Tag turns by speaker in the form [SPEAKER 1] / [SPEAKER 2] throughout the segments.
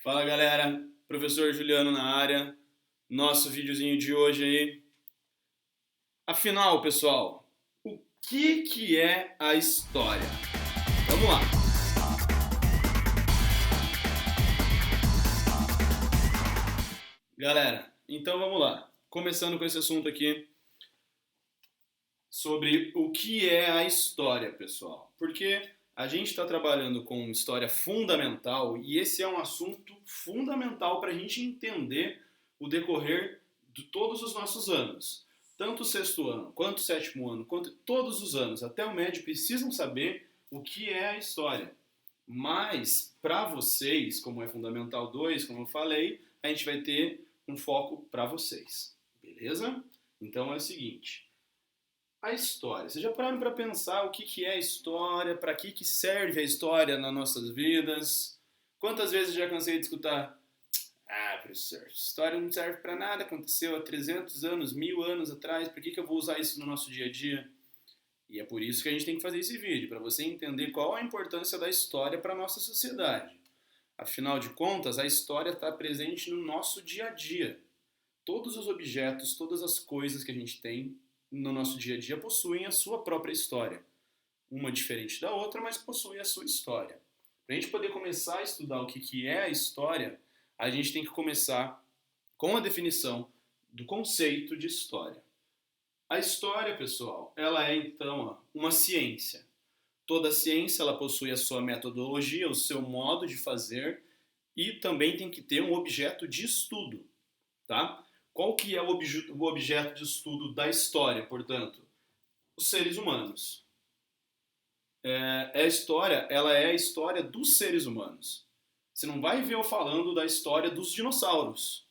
[SPEAKER 1] Fala galera, professor Juliano na área, nosso videozinho de hoje aí. Afinal, pessoal, o que é a história? Vamos lá! Galera, então vamos lá. Começando com esse assunto aqui sobre o que é a história, pessoal. Porque a gente está trabalhando com história fundamental e esse é um assunto fundamental para a gente entender o decorrer de todos os nossos anos. Tanto o sexto ano, quanto o sétimo ano, quanto todos os anos, até o médio, precisam saber o que é a história. Mas, para vocês, como é Fundamental 2, como eu falei, a gente vai ter um foco para vocês. Beleza? Então é o seguinte. A história. Vocês já pararam para pensar o que é a história? Para que serve a história nas nossas vidas? Quantas vezes já cansei de escutar: ah, professor, história não serve para nada, aconteceu há 300 anos, 1000 anos atrás, por que eu vou usar isso no nosso dia a dia? E é por isso que a gente tem que fazer esse vídeo, para você entender qual a importância da história para a nossa sociedade. Afinal de contas, a história está presente no nosso dia a dia. Todos os objetos, todas as coisas que a gente tem no nosso dia a dia possuem a sua própria história. Uma diferente da outra, mas possui a sua história. Para a gente poder começar a estudar o que é a história, a gente tem que começar com a definição do conceito de história. A história, pessoal, ela é então uma ciência. Toda ciência ela possui a sua metodologia, o seu modo de fazer e também tem que ter um objeto de estudo, tá? Qual que é o objeto de estudo da história, portanto? Os seres humanos. A história, ela é a história dos seres humanos. Você não vai ver eu falando da história dos dinossauros.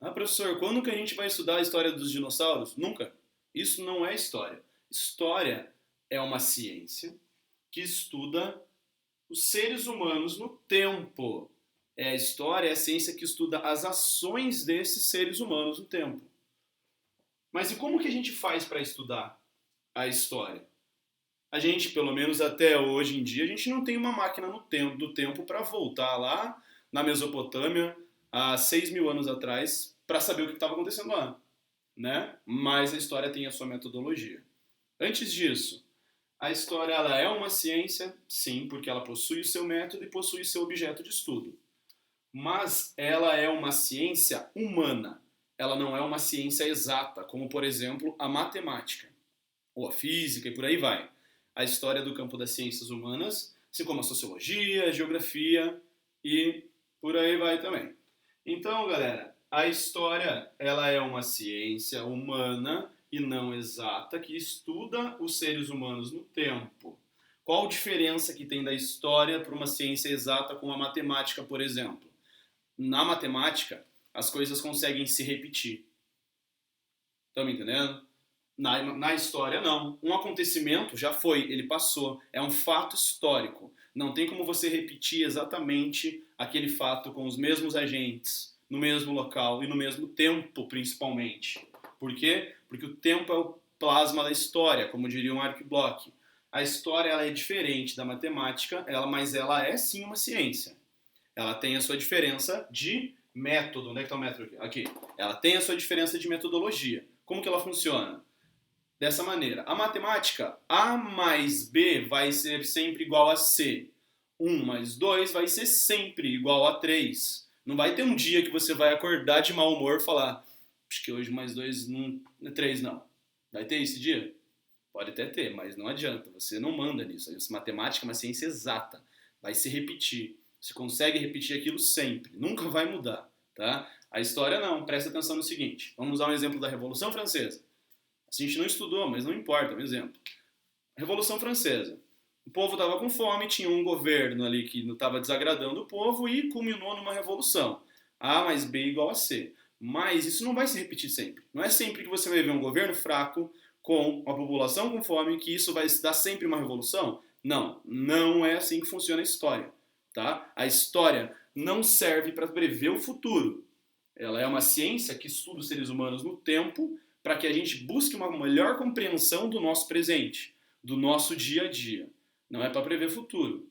[SPEAKER 1] Ah, professor, quando que a gente vai estudar a história dos dinossauros? Nunca. Isso não é história. História é uma ciência que estuda os seres humanos no tempo. A história é a ciência que estuda as ações desses seres humanos no tempo. Mas e como que a gente faz para estudar a história? A gente, pelo menos até hoje em dia, a gente não tem uma máquina do tempo para voltar lá na Mesopotâmia há 6.000 anos atrás para saber o que estava acontecendo lá, né? Mas a história tem a sua metodologia. Antes disso, a história ela é uma ciência, sim, porque ela possui o seu método e possui o seu objeto de estudo. Mas ela é uma ciência humana. Ela não é uma ciência exata, como, por exemplo, a matemática, ou a física e por aí vai. A história do campo das ciências humanas, assim como a sociologia, a geografia e por aí vai também. Então, galera, a história ela é uma ciência humana e não exata que estuda os seres humanos no tempo. Qual a diferença que tem da história para uma ciência exata como a matemática, por exemplo? Na matemática, as coisas conseguem se repetir. Estão me entendendo? Na história, não. Um acontecimento já foi, ele passou. É um fato histórico. Não tem como você repetir exatamente aquele fato com os mesmos agentes, no mesmo local e no mesmo tempo, principalmente. Por quê? Porque o tempo é o plasma da história, como diria um Mark Bloch. A história ela é diferente da matemática, mas ela é sim uma ciência. Ela tem a sua diferença de método. Onde é que está o método aqui? Ela tem a sua diferença de metodologia. Como que ela funciona? Dessa maneira. A matemática, A mais B vai ser sempre igual a C. 1 mais 2 vai ser sempre igual a 3. Não vai ter um dia que você vai acordar de mau humor e falar: acho que hoje mais 2 não é 3, não. Vai ter esse dia? Pode até ter, mas não adianta. Você não manda nisso. Essa matemática é uma ciência exata. Vai se repetir. Você consegue repetir aquilo sempre. Nunca vai mudar. Tá? A história não. Presta atenção no seguinte. Vamos usar um exemplo da Revolução Francesa. A gente não estudou, mas não importa, um exemplo. Revolução Francesa. O povo estava com fome, tinha um governo ali que estava desagradando o povo e culminou numa revolução. A mais B igual a C. Mas isso não vai se repetir sempre. Não é sempre que você vai ver um governo fraco com a população com fome que isso vai dar sempre uma revolução. Não, não é assim que funciona a história. Tá? A história não serve para prever o futuro. Ela é uma ciência que estuda os seres humanos no tempo para que a gente busque uma melhor compreensão do nosso presente, do nosso dia a dia. Não é para prever futuro.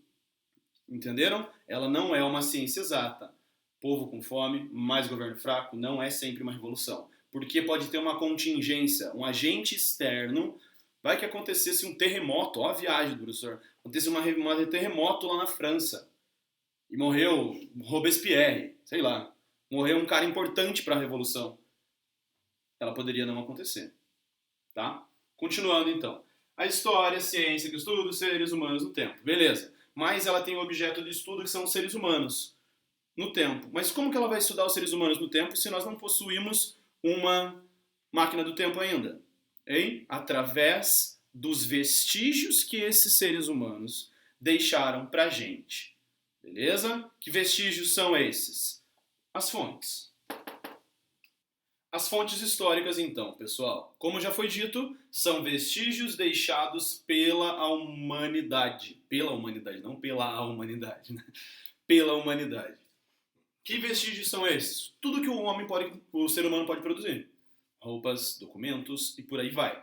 [SPEAKER 1] Entenderam? Ela não é uma ciência exata. Povo com fome, mais governo fraco, não é sempre uma revolução. Porque pode ter uma contingência, um agente externo. Vai que acontecesse um terremoto, ó a viagem do professor. Acontecesse um terremoto lá na França. E morreu Robespierre, sei lá. Morreu um cara importante para a revolução. Ela poderia não acontecer. Tá? Continuando então. A história, a ciência que estuda os seres humanos no tempo. Beleza. Mas ela tem um objeto de estudo que são os seres humanos no tempo. Mas como que ela vai estudar os seres humanos no tempo se nós não possuímos uma máquina do tempo ainda? Hein? Através dos vestígios que esses seres humanos deixaram pra gente. Beleza? Que vestígios são esses? As fontes. As fontes históricas, então, pessoal, como já foi dito, são vestígios deixados pela humanidade. Pela humanidade, não pela humanidade, né? Pela humanidade. Que vestígios são esses? Tudo que o ser humano pode produzir. Roupas, documentos e por aí vai.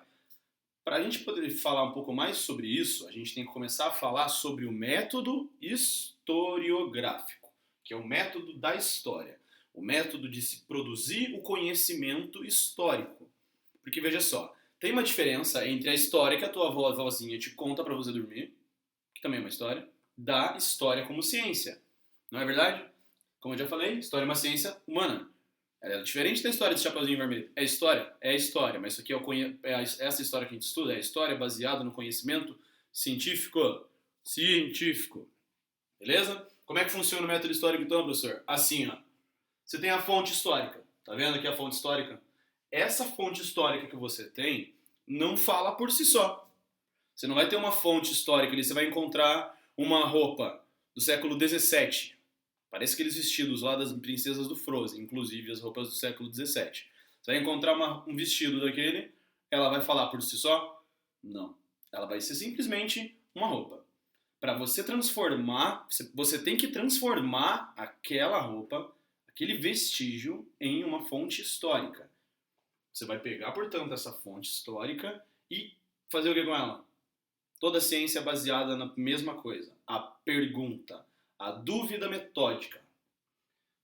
[SPEAKER 1] Para a gente poder falar um pouco mais sobre isso, a gente tem que começar a falar sobre o método historiográfico, que é o método da história. O método de se produzir o conhecimento histórico. Porque veja só, tem uma diferença entre a história que a tua vozinha te conta para você dormir, que também é uma história, da história como ciência. Não é verdade? Como eu já falei, história é uma ciência humana. Ela é diferente da história do Chapeuzinho Vermelho. É história? É história, mas isso aqui essa história que a gente estuda é a história baseada no conhecimento científico. Científico. Beleza? Como é que funciona o método histórico então, professor? Assim, ó. Você tem a fonte histórica. Tá vendo aqui a fonte histórica? Essa fonte histórica que você tem não fala por si só. Você não vai ter uma fonte histórica ali, você vai encontrar uma roupa do século XVII. Parece aqueles vestidos lá das princesas do Frozen, inclusive as roupas do século XVII. Você vai encontrar um vestido daquele, ela vai falar por si só? Não. Ela vai ser simplesmente uma roupa. Para você transformar, você tem que transformar aquela roupa, aquele vestígio, em uma fonte histórica. Você vai pegar, portanto, essa fonte histórica e fazer o que com ela? Toda a ciência é baseada na mesma coisa, a pergunta, a dúvida metódica.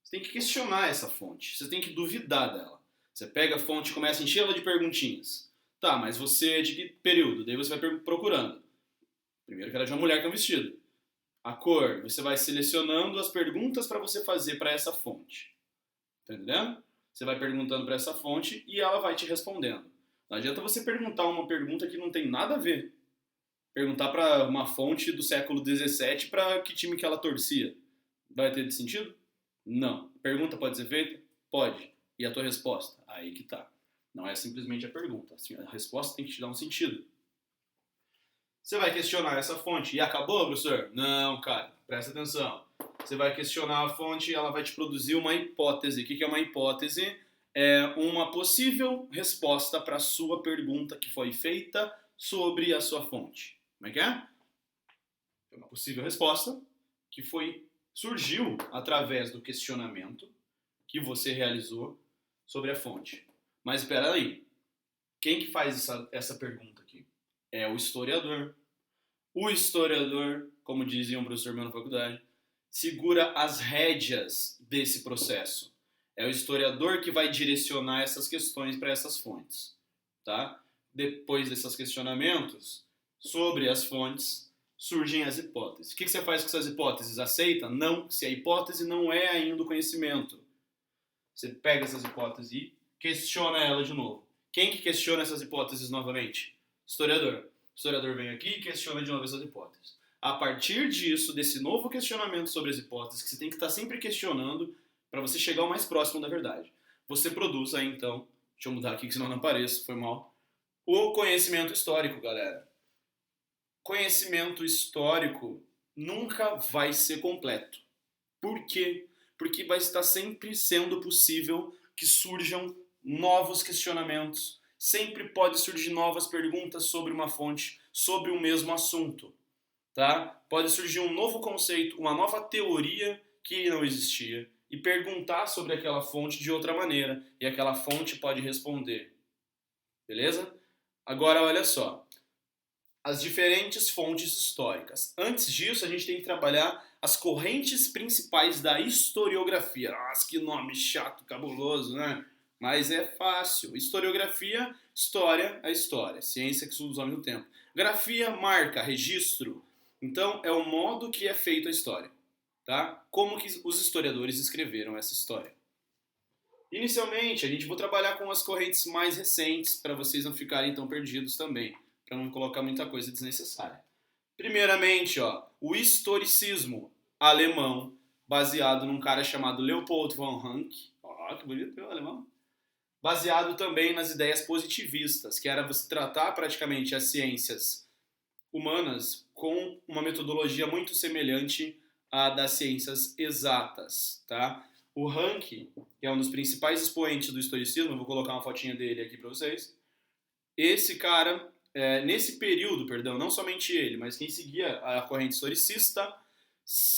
[SPEAKER 1] Você tem que questionar essa fonte, você tem que duvidar dela. Você pega a fonte e começa a encher ela de perguntinhas. Tá, mas você é de que período? Daí você vai procurando. Primeiro que era de uma mulher com um vestido. A cor, você vai selecionando as perguntas para você fazer para essa fonte. Tá entendendo? Você vai perguntando para essa fonte e ela vai te respondendo. Não adianta você perguntar uma pergunta que não tem nada a ver. Perguntar para uma fonte do século XVII para que time que ela torcia. Vai ter sentido? Não. Pergunta pode ser feita? Pode. E a tua resposta? Aí que tá. Não é simplesmente a pergunta. A resposta tem que te dar um sentido. Você vai questionar essa fonte. E acabou, professor? Não, cara. Presta atenção. Você vai questionar a fonte e ela vai te produzir uma hipótese. O que é uma hipótese? É uma possível resposta para a sua pergunta que foi feita sobre a sua fonte. Como é que é? É uma possível resposta que surgiu através do questionamento que você realizou sobre a fonte. Mas espera aí. Quem que faz essa pergunta aqui? É o historiador. O historiador, como dizia um professor meu na faculdade, segura as rédeas desse processo. É o historiador que vai direcionar essas questões para essas fontes. Tá? Depois desses questionamentos sobre as fontes, surgem as hipóteses. O que você faz com essas hipóteses? Aceita? Não, se a hipótese não é ainda o conhecimento. Você pega essas hipóteses e questiona ela de novo. Quem que questiona essas hipóteses novamente? Historiador. O historiador vem aqui e questiona de novo essas hipóteses. A partir disso, desse novo questionamento sobre as hipóteses, que você tem que estar sempre questionando para você chegar o mais próximo da verdade, você produz aí então, deixa eu mudar aqui que senão não apareço, foi mal, o conhecimento histórico, galera. Conhecimento histórico nunca vai ser completo. Por quê? Porque vai estar sempre sendo possível que surjam novos questionamentos. Sempre pode surgir novas perguntas sobre uma fonte, sobre o mesmo assunto. Tá? Pode surgir um novo conceito, uma nova teoria que não existia e perguntar sobre aquela fonte de outra maneira e aquela fonte pode responder. Beleza? Agora olha só. as diferentes fontes históricas. Antes disso, a gente tem que trabalhar as correntes principais da historiografia. Nossa, que nome chato, cabuloso, né? Mas é fácil. Historiografia, história é história. Ciência que estuda os homens do tempo. Grafia, marca, registro. Então, é o modo que é feita a história. Tá? Como que os historiadores escreveram essa história. Inicialmente, a gente vai trabalhar com as correntes mais recentes, para vocês não ficarem tão perdidos também, para não colocar muita coisa desnecessária. Primeiramente, o historicismo alemão, baseado num cara chamado Leopold von Ranke. Que bonito, o alemão. Baseado também nas ideias positivistas, que era você tratar praticamente as ciências humanas com uma metodologia muito semelhante à das ciências exatas, tá? O Ranke, que é um dos principais expoentes do historicismo, eu vou colocar uma fotinha dele aqui para vocês. Esse cara, nesse período, não somente ele, mas quem seguia a corrente historicista,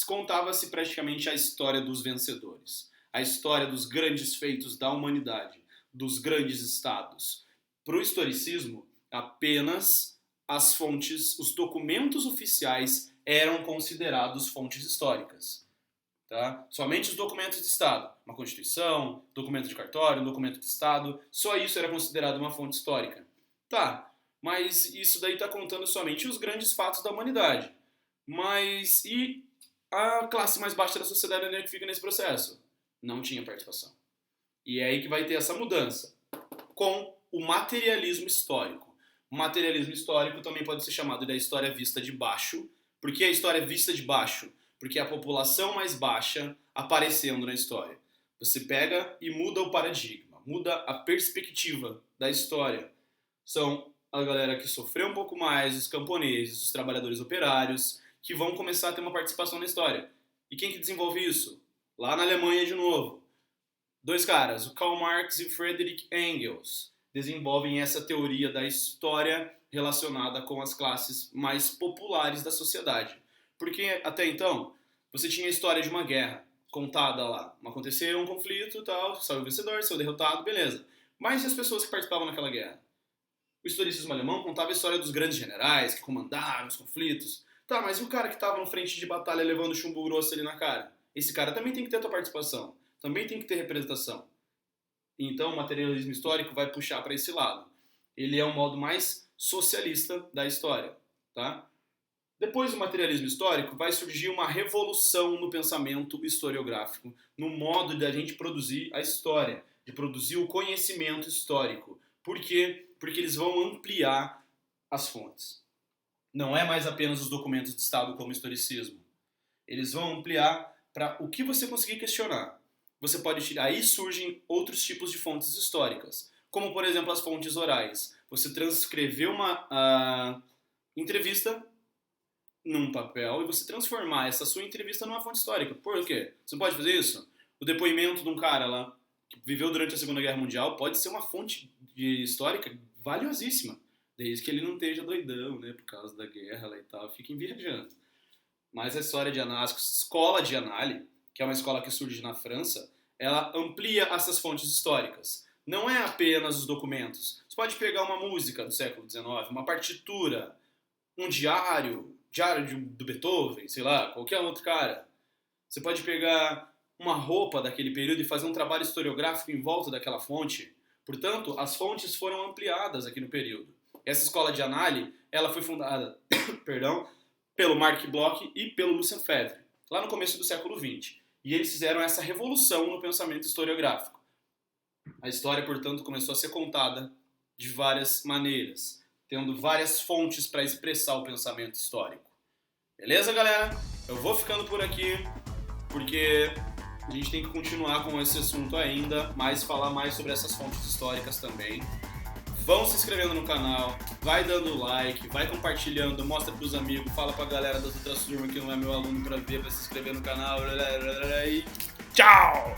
[SPEAKER 1] contava-se praticamente a história dos vencedores, a história dos grandes feitos da humanidade, dos grandes estados. Para o historicismo, apenas as fontes, os documentos oficiais eram considerados fontes históricas. Tá? Somente os documentos de Estado, uma Constituição, documento de cartório, um documento de Estado, só isso era considerado uma fonte histórica. Tá, mas isso daí está contando somente os grandes fatos da humanidade. Mas e a classe mais baixa da sociedade, onde é que fica nesse processo? Não tinha participação. E é aí que vai ter essa mudança, com o materialismo histórico. O materialismo histórico também pode ser chamado da história vista de baixo. Por que a história vista de baixo? Porque é a população mais baixa aparecendo na história. Você pega e muda o paradigma, muda a perspectiva da história. São a galera que sofreu um pouco mais, os camponeses, os trabalhadores operários, que vão começar a ter uma participação na história. E quem que desenvolve isso? Lá na Alemanha de novo. Dois caras, o Karl Marx e o Friedrich Engels, desenvolvem essa teoria da história relacionada com as classes mais populares da sociedade. Porque até então, você tinha a história de uma guerra contada lá. Aconteceu um conflito, tal, saiu o vencedor, saiu o derrotado, beleza. Mas e as pessoas que participavam naquela guerra? O historicismo alemão contava a história dos grandes generais que comandaram os conflitos. Tá, mas e o cara que estava no frente de batalha levando chumbo grosso ali na cara? Esse cara também tem que ter a tua participação. Também tem que ter representação. Então o materialismo histórico vai puxar para esse lado. Ele é um modo mais socialista da história, tá? Depois do materialismo histórico, vai surgir uma revolução no pensamento historiográfico, no modo de a gente produzir a história, de produzir o conhecimento histórico. Por quê? Porque eles vão ampliar as fontes. Não é mais apenas os documentos de Estado como historicismo. Eles vão ampliar para o que você conseguir questionar. Você pode tirar, aí surgem outros tipos de fontes históricas, como por exemplo as fontes orais. Você transcreveu uma entrevista num papel e você transformar essa sua entrevista numa fonte histórica. Por quê? Você não pode fazer isso? O depoimento de um cara lá que viveu durante a Segunda Guerra Mundial pode ser uma fonte histórica valiosíssima, desde que ele não esteja doidão, né, por causa da guerra lá e tal, fiquem viajando. Mas a história de análise, a escola de análise, que é uma escola que surge na França, ela amplia essas fontes históricas. Não é apenas os documentos. Você pode pegar uma música do século XIX, uma partitura, um diário do Beethoven, sei lá, qualquer outro cara. Você pode pegar uma roupa daquele período e fazer um trabalho historiográfico em volta daquela fonte. Portanto, as fontes foram ampliadas aqui no período. Essa escola de análise, ela foi fundada pelo Marc Bloch e pelo Lucien Febvre, lá no começo do século XX. E eles fizeram essa revolução no pensamento historiográfico. A história, portanto, começou a ser contada de várias maneiras, tendo várias fontes para expressar o pensamento histórico. Beleza, galera? Eu vou ficando por aqui, porque a gente tem que continuar com esse assunto ainda, mas falar mais sobre essas fontes históricas também. Vão se inscrevendo no canal, vai dando like, vai compartilhando, mostra pros amigos, fala pra galera das outras turmas que não é meu aluno pra ver, vai se inscrever no canal. E tchau!